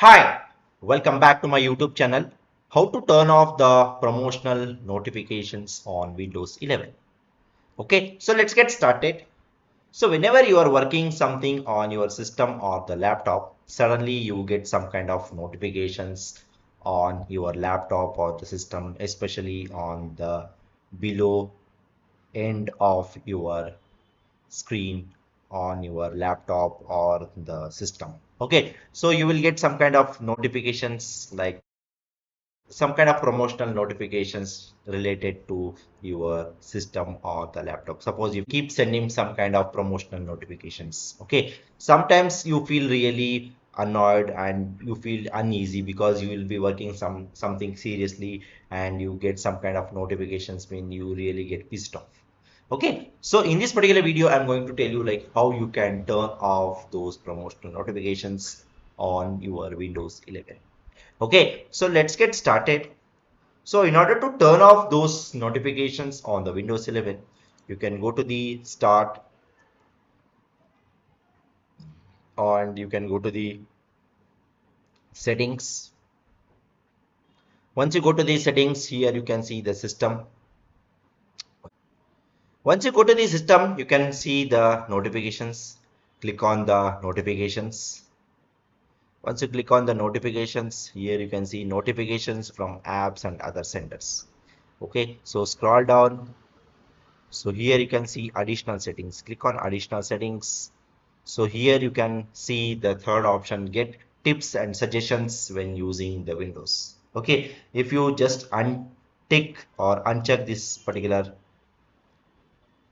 Hi, welcome back to my YouTube channel. How to turn off the promotional notifications on Windows 11. Okay, so let's get started. So whenever you are working something on your system or the laptop, suddenly you get some kind of notifications on your laptop or the system, especially on the below end of your screen on your laptop or the system. Okay, so you will get some kind of notifications like some kind of promotional notifications related to your system or the laptop. Suppose you keep sending some kind of promotional notifications. Okay, sometimes you feel really annoyed and you feel uneasy because you will be working something seriously and you get some kind of notifications when you really get pissed off. Okay, so in this particular video I'm going to tell you like how you can turn off those promotional notifications on your Windows 11. Okay, so let's get started. So in order to turn off those notifications on the Windows 11, you can go to the start and you can go to the settings. Once you go to the settings, here you can see the system. Once you go to the system, you can see the notifications. Click on the notifications. Once you click on the notifications, here you can see notifications from apps and other senders. Okay, so scroll down. So here you can see additional settings. Click on additional settings. So here you can see the third option, get tips and suggestions when using the Windows. Okay, if you just untick or uncheck this particular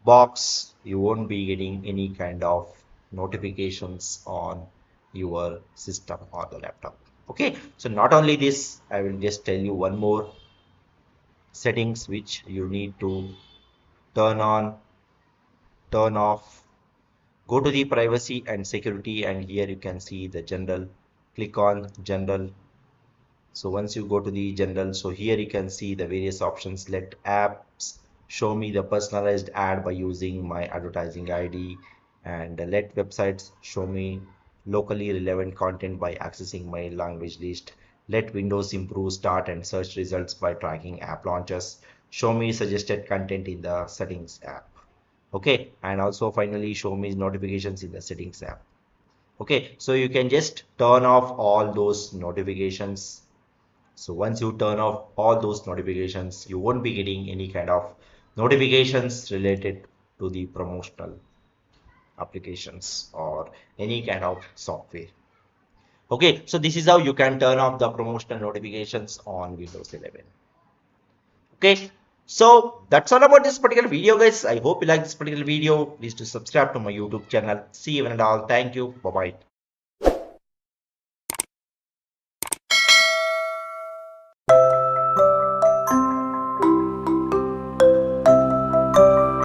box, you won't be getting any kind of notifications on your system or the laptop. Okay, so not only this, I will just tell you one more settings which you need to turn on, turn off. Go to the privacy and security, and here you can see the general. Click on general. So once you go to the general, so here you can see the various options. Let apps show me the personalized ad by using my advertising ID, and let websites show me locally relevant content by accessing my language list. Let Windows improve start and search results by tracking app launches. Show me suggested content in the settings app. Okay, and also finally show me notifications in the settings app. Okay, so you can just turn off all those notifications. So once you turn off all those notifications, you won't be getting any kind of notifications related to the promotional applications or any kind of software. Okay, so this is how you can turn off the promotional notifications on Windows 11. Okay, so that's all about this particular video, guys. I hope you like this particular video. Please do subscribe to my YouTube channel. See you and all. Thank you. Bye bye.